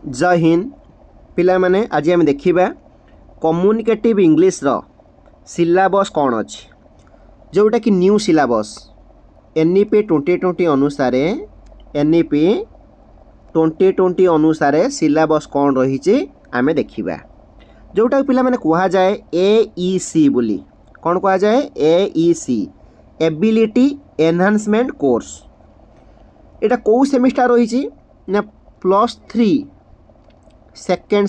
जय हिंद पिला माने आज आम देखा कम्युनिकेटिव इंग्लिश रो सिलेबस कौन अच्छी जोटा कि न्यू सिलेबस एनईपी 2020 अनुसार एनईपी 2020 अनुसार सिलेबस कौन रही आमे देखा जोटा पिला माने कहा जाए एईसी बोली कौन कहा जाए एईसी एबिलिटी एनहांसमेंट कोर्स एटा कौ सेमिस्टर रही ना +3 सेकेंड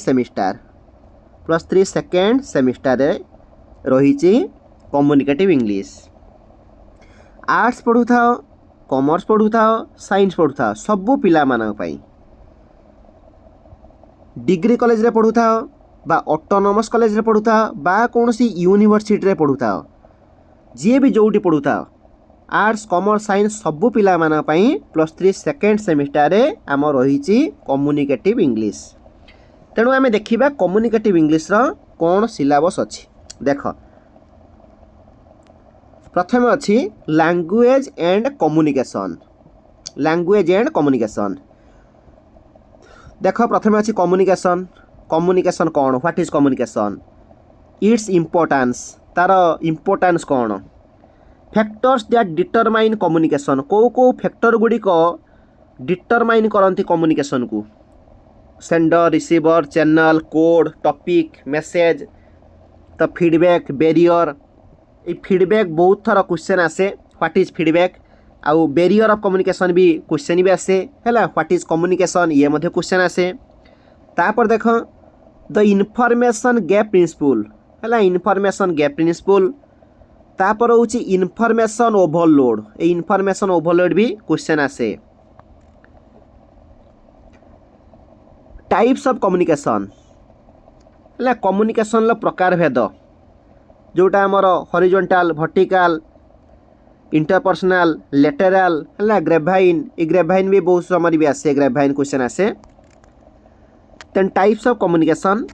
सेमिस्टर रही कम्युनिकेटिव इंग्लिश आर्ट्स पढ़ू था कॉमर्स पढ़ू था साइंस पढ़ू था सबू पिला मानक पई डिग्री कॉलेज रे पढ़ू था बा ऑटोनोमस कॉलेज रे पढ़ू था बा कौन सी यूनिवर्सिटी रे पढ़ू था जी भी जोटी पढ़ू था आर्ट्स कॉमर्स साइंस सबू पिला मानक पई +3 सेकेंड सेमिस्टर रे आम रही कम्युनिकेटिव इंग्लिश तेणु आम देखा कम्युनिकेटिव इंग्लिश रो कौन सिलेबस अच्छी देख प्रथम अच्छी लैंग्वेज एंड कम्युनिकेशन देख प्रथम अच्छी कम्युनिकेशन कौन what is communication its importance तार इम्पोर्टेंस कौन फैक्टर्स दैट डिटरमाइन कम्युनिकेशन को फैक्टर गुड़िक डिटरमाइन करती कम्युनिकेशन को sender receiver channel code topic message तो फीडबैक बैरियर ये फीडबैक बहुत थर क्वेश्चन आसे व्हाट इज फीडबैक आउ बैरियर ऑफ कम्युनिकेशन भी क्वेश्चन भी आसे है व्हाट इज कम्युनिकेशन ये मध्य क्वेश्चन आसे तापर देख द इनफॉरमेशन गैप प्रिंसिपल है इनफॉरमेशन गैप प्रिंसिपल तापर हूँ इनफॉरमेशन ओवरलोड ये इनफॉरमेशन ओवरलोड भी क्वेश्चन आसे टाइप्स ऑफ कम्युनिकेशन है कम्युनिकेशन प्रकार भेद जोटा आमर हॉरिजॉन्टल वर्टिकल इंटरपर्सनल लेटरल है ग्रेवाइन ये ग्रेवाइन भी बहुत समय भी आसे ग्रेवाइन क्वेश्चन आसे तेन टाइप्स ऑफ कम्युनिकेशन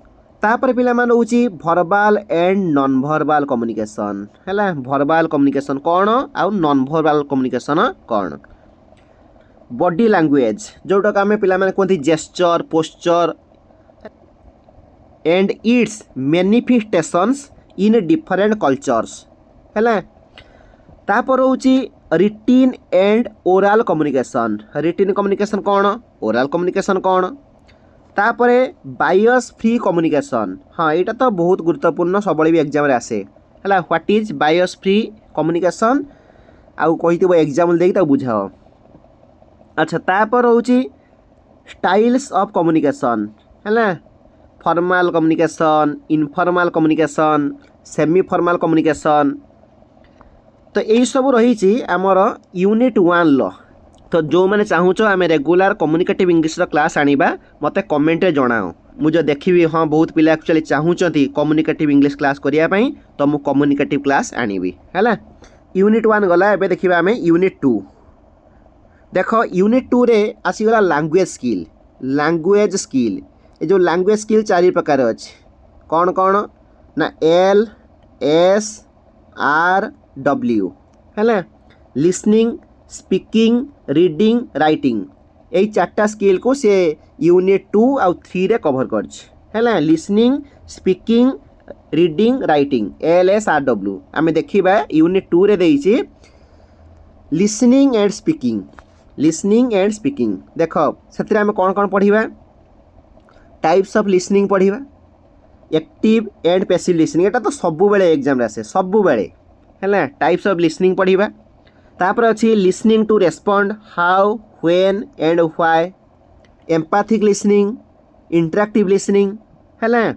तापर पिला मान होची verbal and non verbal communication है वर्बल कम्युनिकेशन कौन आउ नॉन वर्बल कम्युनिकेशन कौन बॉडी लैंग्वेज जोटा कि आम पिला कहते gesture posture and it's manifestations in different cultures है तापर होची रिटिन एंड ओरल कम्युनिकेशन कौन ओरल कम्युनिकेशन कौन तापरे बायस फ्री कम्युनिकेशन हाँ यहाँ तो बहुत गुरुत्वपूर्ण सब भी एग्जाम रे आसे है what is bias free communication आउ कही एग्जाम देख बुझाओ अच्छा तापर होची स्टाइल्स ऑफ कम्युनिकेशन है formal communication informal communication semi formal communication तो यही सब रही आमर यूनिट 1 लो तो जो मैंने चाहूच आम रेगुलर कम्युनिकेटिव इंग्लिश क्लास आनिबा मते कमेंट रे जणाओ मुझे देखी हाँ बहुत पिला एक्चुअली चाहूँगी कम्युनिकेटिव इंग्लिश क्लास करने तो मु कम्युनिकेटिव क्लास आनिबी है यूनिट 1 गला एबे देखिबा आमे यूनिट 2 देख यूनिट 2 रे आसीगला लैंग्वेज स्किल ये जो लैंग्वेज स्किल 4 प्रकार अच्छे कौन कौन ना एल एस आर डब्ल्यू है लिसनिंग स्पीकिंग रीडिंग राइटिंग यही 4टा स्किल को से यूनिट 2 आउ 3 रे कवर कर listening speaking reading writing L S R W आम देखा यूनिट 2 रे देइछि लिसनिंग एंड स्पीकिंग देख से आम कौन कौन पढ़ा टाइप्स ऑफ लिसनिंग पढ़ा एक्टिव एंड पैसिव लिसनिंग एटा तो सबु बेले एग्जाम रे आसे सबु बेले है टाइप्स ऑफ लिसनिंग पढ़ा तापर अच्छी listening to respond how when and why empathic listening interactive listening है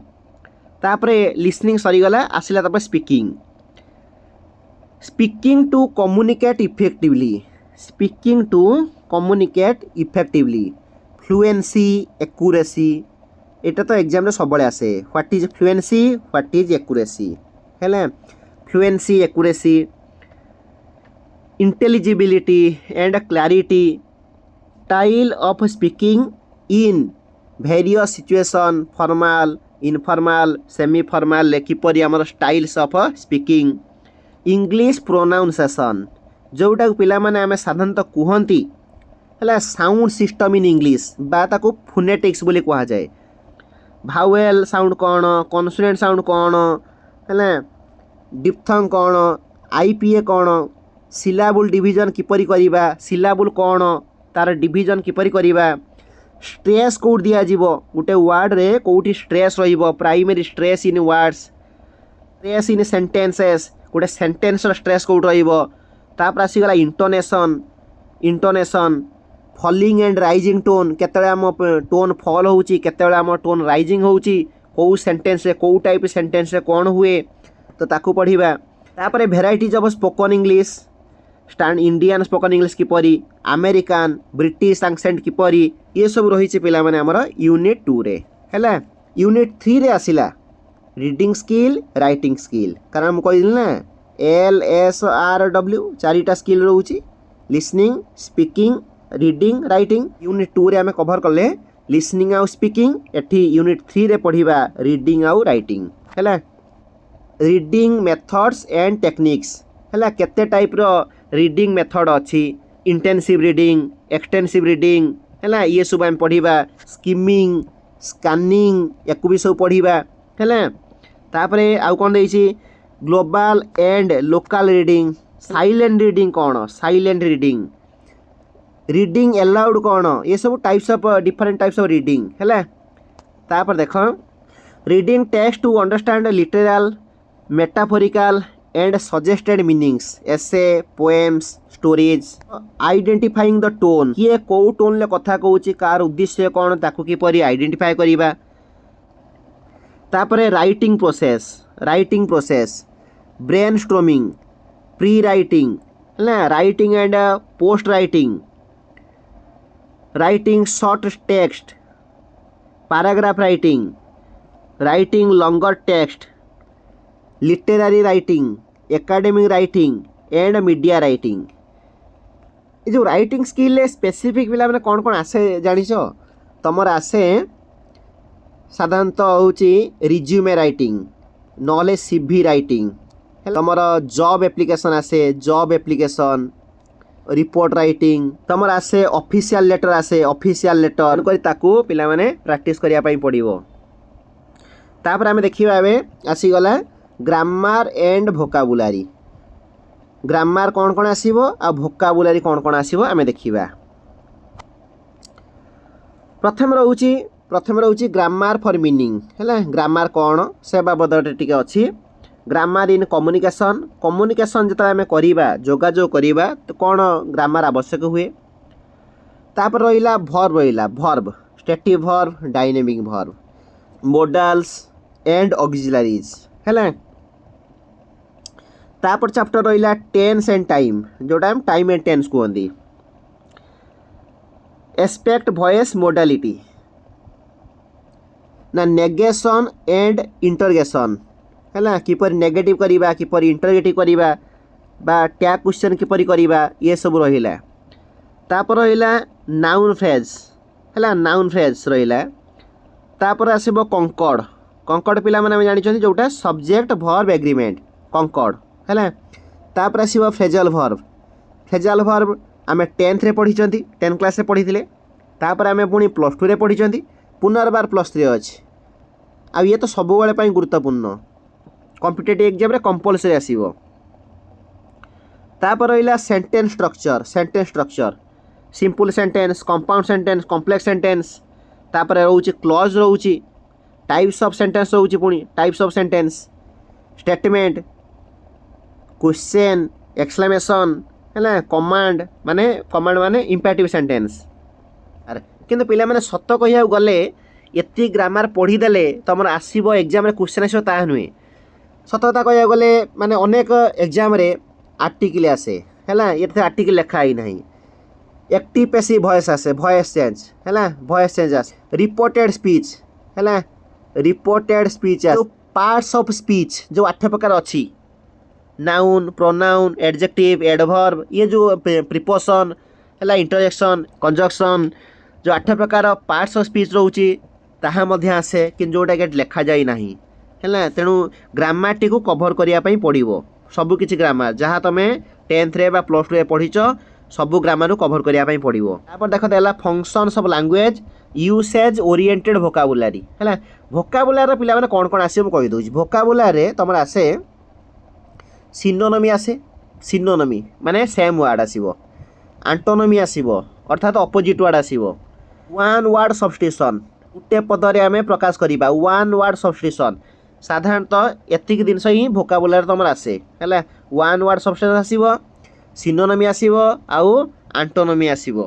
तापर लिसनिंग सरीगला आसला तापर speaking to communicate effectively fluency accuracy एटा तो एग्जाम रे सब आसे what is fluency what is accuracy है fluency accuracy intelligibility and clarity style of speaking in various situation formal informal semi formal किपरि आमर styles of speaking English pronunciation जोटा पिला माने आमे साधारणतः कहती है साउंड सिस्टम इन इंग्लिश बा ताको फोनेटिक्स बोली कहा जाए भावेल साउंड कौन कॉन्सोनेंट साउंड कौन है डिप्थंग कौन आईपीए कौन सिलाबुल डिवीजन किपरि करिबा सिलाबुल कौन तार डिवीजन किपरि करिबा स्ट्रेस कोड दिया जीवो गोटे वर्ड रे कोठी स्ट्रेस रहिबो primary stress in words stress in sentences गोटे सेंटेंस स्ट्रेस कोड रहिबो तापर आसीगला intonation falling and rising tone केतळे आम टोन फॉल होउची केतळे आम टोन राइजिंग होउची को सेंटेंस रे को टाइप सेंटेंस रे कोन हुए तो ताकू पढ़िबा तापर varieties of spoken English stand Indian spoken English किपरि अमेरिकन ब्रिटिश एक्सेंट किपरि ये सब रही पिला माने हमर यूनिट 2 रे हैला यूनिट 3 रे आसिला रीडिंग स्किल राइटिंग स्किल कारण हम कहिल ना LSRW चारिटा स्किल रहउची listening speaking reading writing unit 2 रे हमें कवर करले लिसनिंग आउ स्पीकिंग एठी यूनिट 3 रे पढ़िबा रीडिंग आउ राइटिंग हैला रीडिंग मेथड्स एंड टेक्निक्स हैला केते टाइप रो रीडिंग मेथड अच्छी इंटेंसिव रीडिंग एक्सटेंसिव रीडिंग हैला ये सब हम पढ़िबा स्किमिंग स्कैनिंग याकू भी सब पढ़िबा हैला तापरे आउ कोन देइछि global and local reading silent reading कौन साइलेंट रीडिंग अलाउड कौन ये सब types of different types of reading हैला तापर देखो reading text to understand literal metaphorical and suggested meanings essay poems stories identifying the tone किए को टोन ले कथा कहूची कार उद्देश्य कौन ताकू किपरि आइडेंटिफाई करिबा तापरे writing process brainstorming pre writing है writing and post writing short text paragraph writing longer text literary writing academic writing and media writing ये जो राइटिंग स्किल स्पेसिफिक पिला मैंने कौन कौन आसे जानिछ तमर आसे साधारणतः होची रिज्यूमे राइटिंग नॉले सीवी राइटिंग तमर जॉब एप्लिकेशन आसे जॉब एप्लिकेशन रिपोर्ट राइटिंग तमर आसे ऑफिशियल लेटर करी ताकू पिला माने प्रैक्टिस करिया पई पड़िबो तापर हमें देखिबा एबे आसी गला ग्रामर एंड भोकाबुलारी ग्रामर कौन कौन आसीबो आ भोकाबुलारी कौन कौन आसीबो आमे देखिबा प्रथम रहउची ग्रामर फॉर मीनिंग हैला ग्रामर कौन से बाबद टिके अछि ग्रामर इन कम्युनिकेशन जत आमे करिबा जोगाजोग करिबा तो कौन ग्रामर आवश्यक हुए तापर रहिला verb stative verb dynamic verb modals and auxiliaries हैला तापर चैप्टर रहिला टेंस एंड टाइम जोटा हम टाइम एंड टेंस कहंदी एस्पेक्ट वॉइस मोडालिटी ना नेगेशन एंड इंटरगेशन है किपर नेगेटिव करिबा किपर इंटरगेटिव करिबा बा टैग क्वेश्चन किपर करिबा ये सब रहिला तापर रहिला नाउन फ्रेज रहिला तापर आसीबो कंकर्ड पिला माने जानि छथि जोटा सब्जेक्ट वर्ब एग्रीमेंट कंकर्ड है तापर आसीबो फ्रेजल वर्ब आमे 10th रे पढ़ी 10 क्लास रे पढ़ी थिले तापर आमे पुणी +2 रे पढ़ी पुनर्बार +3 अछि आ ये तो सब बेले पई गुरुत्वपूर्ण कॉम्पिटिटिव एग्जाम रे कंपलसरी आसीबो तापर रहिला sentence structure simple sentence compound sentence complex sentence तापर रहउची क्लॉज रहउची टाइप्स ऑफ सेंटेंस रहउची पुणी types of sentence statement question exclamation है कमांड माने इंपेरेटिव सेंटेंस अरे किंतु पिला माने सत कहिया गले एति ग्रामर पढ़ीदेले तुम आसब एग्जाम रे क्वेश्चन आसो ता नुहे सत कथा कहिया गले माने अनेक एग्जाम रे आर्टिकल आसे है ये आर्टिकल लिखा ही नहीं एक्टिव पैसिव वॉइस आसे वॉइस चेंज आसे रिपोर्टेड स्पीच है रिपोर्टेड स्पीच जो पार्ट्स ऑफ स्पीच जो 8 प्रकार अच्छी नाउन प्रोनाउन एडजेक्टिव एडवर्ब ये जो प्रिपोजिशन है इंटरजेक्शन कंजक्शन जो 8 प्रकार पार्ट्स ऑफ स्पीच रोचे ताहा मध्य आसे कि जोटा कि लिखा जाए ना है तेणु ग्रामर टी को कभर करने पड़ो सबकि ग्रामर जहाँ तुम 10th रे बा +2 रे पढ़ीच सबू ग्रामर कभर करने पड़ो। तापर देख देला functions of language usage oriented vocabulary है। वोकाबुलारी पिला माने कौन कौन आसे कहि दूँ। वोकाबुलारी तुम आसे सिनोनमी आसे सिनोनमी माने सेम वर्ड आसीबो। आंटोनमी आसीबो अर्थात अपोजिट वर्ड आसीबो। वन वर्ड सब्स्टिट्यूशन गोटे पदरे आम प्रकाश करवा वन वर्ड सब्स्टिट्यूशन साधारणतः एतिक जिनस ही वोकाबुलारी तुम आसे है। वन वर्ड सब्स्टिट्यूशन आसीबो सिनोनमी आसीबो आउ आंटोनमी आसीबो।